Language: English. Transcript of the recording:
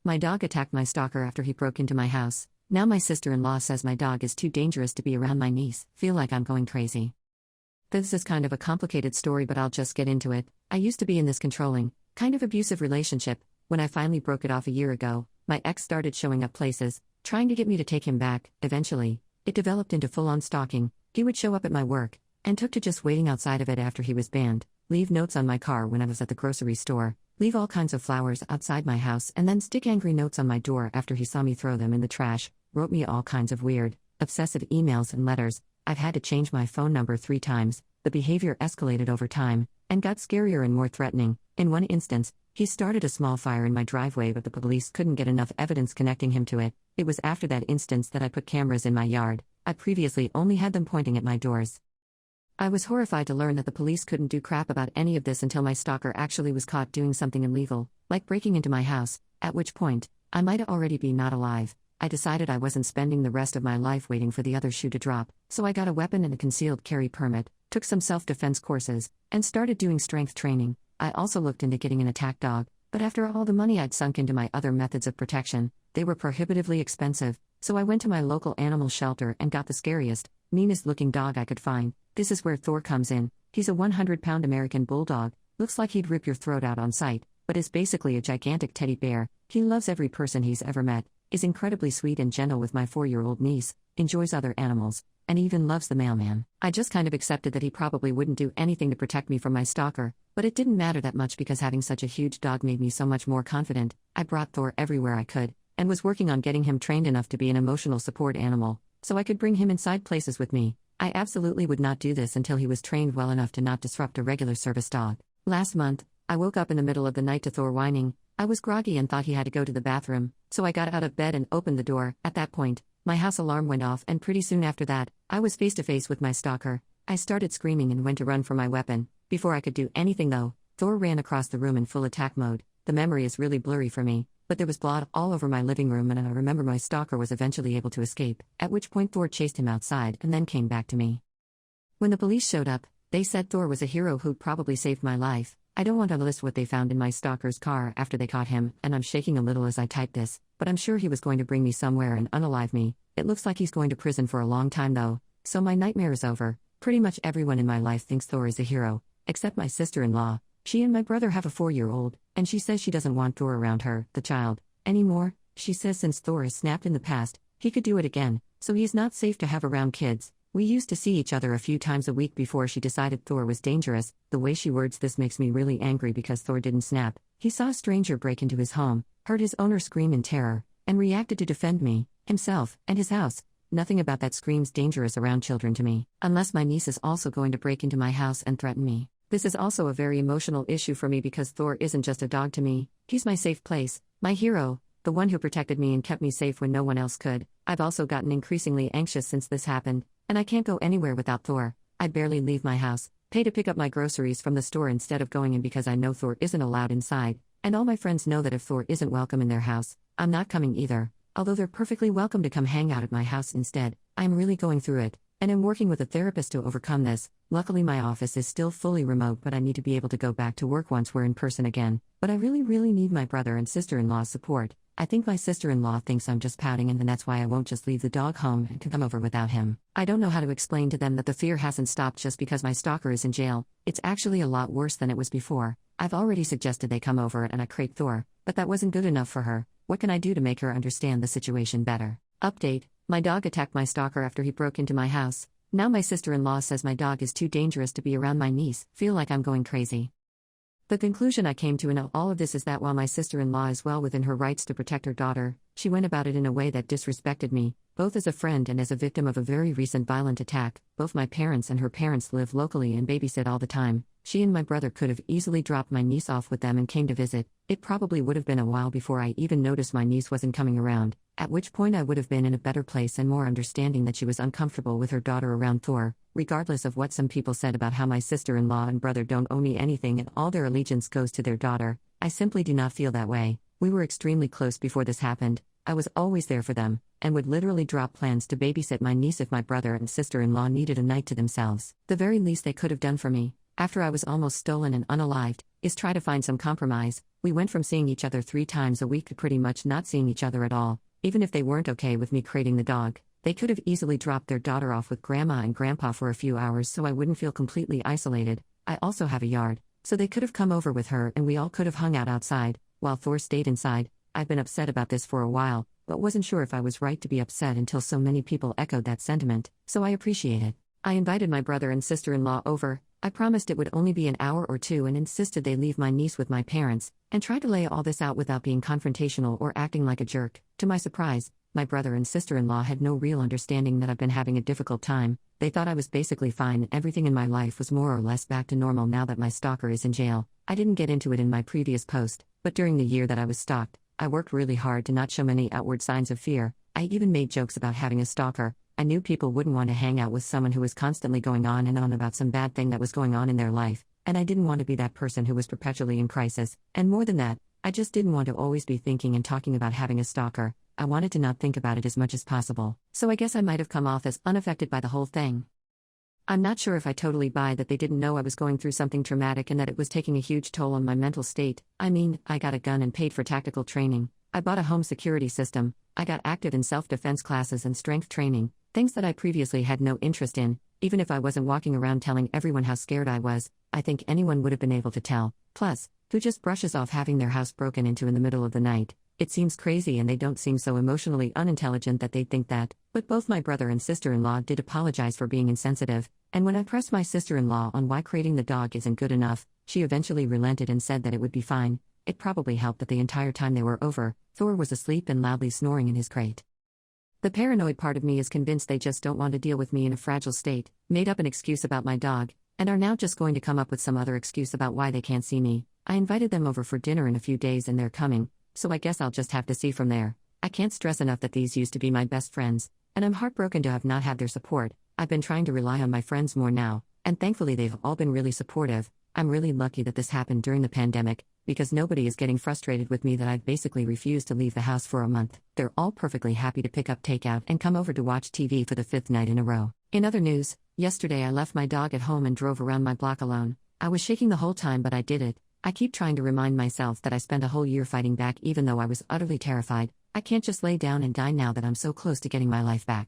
My dog attacked my stalker after he broke into my house. Now my sister-in-law says my dog is too dangerous to be around my niece. Feel like I'm going crazy. This is kind of a complicated story, but I'll just get into it. I used to be in this controlling, kind of abusive relationship. When I finally broke it off a year ago, my ex started showing up places, trying to get me to take him back. Eventually, it developed into full-on stalking. He would show up at my work, and took to just waiting outside of it after he was banned, leave notes on my car when I was at the grocery store, leave all kinds of flowers outside my house, and then stick angry notes on my door after he saw me throw them in the trash, wrote me all kinds of weird, obsessive emails and letters. I've had to change my phone number 3 times. The behavior escalated over time, and got scarier and more threatening. In one instance, he started a small fire in my driveway, but the police couldn't get enough evidence connecting him to it. It was after that instance that I put cameras in my yard. I previously only had them pointing at my doors. I was horrified to learn that the police couldn't do crap about any of this until my stalker actually was caught doing something illegal, like breaking into my house, at which point, I might already be not alive. I decided I wasn't spending the rest of my life waiting for the other shoe to drop, so I got a weapon and a concealed carry permit, took some self-defense courses, and started doing strength training. I also looked into getting an attack dog, but after all the money I'd sunk into my other methods of protection, they were prohibitively expensive, so I went to my local animal shelter and got the scariest, meanest-looking dog I could find. This is where Thor comes in. He's a 100-pound American bulldog, looks like he'd rip your throat out on sight, but is basically a gigantic teddy bear. He loves every person he's ever met, is incredibly sweet and gentle with my 4-year-old niece, enjoys other animals, and even loves the mailman. I just kind of accepted that he probably wouldn't do anything to protect me from my stalker, but it didn't matter that much because having such a huge dog made me so much more confident. I brought Thor everywhere I could, and was working on getting him trained enough to be an emotional support animal, so I could bring him inside places with me. I absolutely would not do this until he was trained well enough to not disrupt a regular service dog. Last month, I woke up in the middle of the night to Thor whining. I was groggy and thought he had to go to the bathroom, so I got out of bed and opened the door. At that point, my house alarm went off, and pretty soon after that, I was face to face with my stalker. I started screaming and went to run for my weapon. Before I could do anything though, Thor ran across the room in full attack mode. The memory is really blurry for me, but there was blood all over my living room, and I remember my stalker was eventually able to escape, at which point Thor chased him outside and then came back to me. When the police showed up, they said Thor was a hero who'd probably saved my life. I don't want to list what they found in my stalker's car after they caught him, and I'm shaking a little as I type this, but I'm sure he was going to bring me somewhere and unalive me. It looks like he's going to prison for a long time though, so my nightmare is over. Pretty much everyone in my life thinks Thor is a hero, except my sister-in-law. She and my brother have a 4-year-old, and she says she doesn't want Thor around her, the child, anymore. She says since Thor has snapped in the past, he could do it again, so he's not safe to have around kids. We used to see each other a few times a week before she decided Thor was dangerous. The way she words this makes me really angry because Thor didn't snap. He saw a stranger break into his home, heard his owner scream in terror, and reacted to defend me, himself, and his house. Nothing about that screams dangerous around children to me, unless my niece is also going to break into my house and threaten me. This is also a very emotional issue for me because Thor isn't just a dog to me, he's my safe place, my hero, the one who protected me and kept me safe when no one else could. I've also gotten increasingly anxious since this happened, and I can't go anywhere without Thor. I barely leave my house, pay to pick up my groceries from the store instead of going in because I know Thor isn't allowed inside, and all my friends know that if Thor isn't welcome in their house, I'm not coming either. Although they're perfectly welcome to come hang out at my house instead, I'm really going through it, and am working with a therapist to overcome this. Luckily my office is still fully remote, but I need to be able to go back to work once we're in person again. But I really need my brother and sister-in-law's support. I think my sister-in-law thinks I'm just pouting, and that's why I won't just leave the dog home and can come over without him. I don't know how to explain to them that the fear hasn't stopped just because my stalker is in jail. It's actually a lot worse than it was before. I've already suggested they come over and I crate Thor, but that wasn't good enough for her. What can I do to make her understand the situation better? Update: my dog attacked my stalker after he broke into my house. Now my sister-in-law says my dog is too dangerous to be around my niece. Feel like I'm going crazy. The conclusion I came to in all of this is that while my sister-in-law is well within her rights to protect her daughter, she went about it in a way that disrespected me, both as a friend and as a victim of a very recent violent attack. Both my parents and her parents live locally and babysit all the time. She and my brother could have easily dropped my niece off with them and came to visit. It probably would have been a while before I even noticed my niece wasn't coming around, at which point I would have been in a better place and more understanding that she was uncomfortable with her daughter around Thor. Regardless of what some people said about how my sister-in-law and brother don't owe me anything and all their allegiance goes to their daughter, I simply do not feel that way. We were extremely close before this happened. I was always there for them, and would literally drop plans to babysit my niece if my brother and sister-in-law needed a night to themselves. The very least they could have done for me, after I was almost stolen and unalived, is try to find some compromise. We went from seeing each other 3 times a week to pretty much not seeing each other at all. Even if they weren't okay with me creating the dog, they could have easily dropped their daughter off with grandma and grandpa for a few hours so I wouldn't feel completely isolated. I also have a yard, so they could have come over with her and we all could have hung out outside, while Thor stayed inside. I've been upset about this for a while, but wasn't sure if I was right to be upset until so many people echoed that sentiment, so I appreciate it. I invited my brother and sister-in-law over. I promised it would only be an hour or two and insisted they leave my niece with my parents, and tried to lay all this out without being confrontational or acting like a jerk. To my surprise, my brother and sister-in-law had no real understanding that I've been having a difficult time. They thought I was basically fine and everything in my life was more or less back to normal now that my stalker is in jail. I didn't get into it in my previous post, but during the year that I was stalked, I worked really hard to not show many outward signs of fear. I even made jokes about having a stalker. I knew people wouldn't want to hang out with someone who was constantly going on and on about some bad thing that was going on in their life, and I didn't want to be that person who was perpetually in crisis. And more than that, I just didn't want to always be thinking and talking about having a stalker. I wanted to not think about it as much as possible. So I guess I might have come off as unaffected by the whole thing. I'm not sure if I totally buy that they didn't know I was going through something traumatic and that it was taking a huge toll on my mental state. I mean, I got a gun and paid for tactical training. I bought a home security system. I got active in self-defense classes and strength training, things that I previously had no interest in. Even if I wasn't walking around telling everyone how scared I was, I think anyone would have been able to tell. Plus, who just brushes off having their house broken into in the middle of the night? It seems crazy and they don't seem so emotionally unintelligent that they'd think that. But both my brother and sister-in-law did apologize for being insensitive, and when I pressed my sister-in-law on why creating the dog isn't good enough, she eventually relented and said that it would be fine. It probably helped that the entire time they were over, Thor was asleep and loudly snoring in his crate. The paranoid part of me is convinced they just don't want to deal with me in a fragile state, made up an excuse about my dog, and are now just going to come up with some other excuse about why they can't see me. I invited them over for dinner in a few days and they're coming, so I guess I'll just have to see from there. I can't stress enough that these used to be my best friends, and I'm heartbroken to have not had their support. I've been trying to rely on my friends more now, and thankfully they've all been really supportive. I'm really lucky that this happened during the pandemic, because nobody is getting frustrated with me that I've basically refused to leave the house for a month. They're all perfectly happy to pick up takeout and come over to watch TV for the 5th night in a row. In other news, yesterday I left my dog at home and drove around my block alone. I was shaking the whole time, but I did it. I keep trying to remind myself that I spent a whole year fighting back even though I was utterly terrified. I can't just lay down and die now that I'm so close to getting my life back.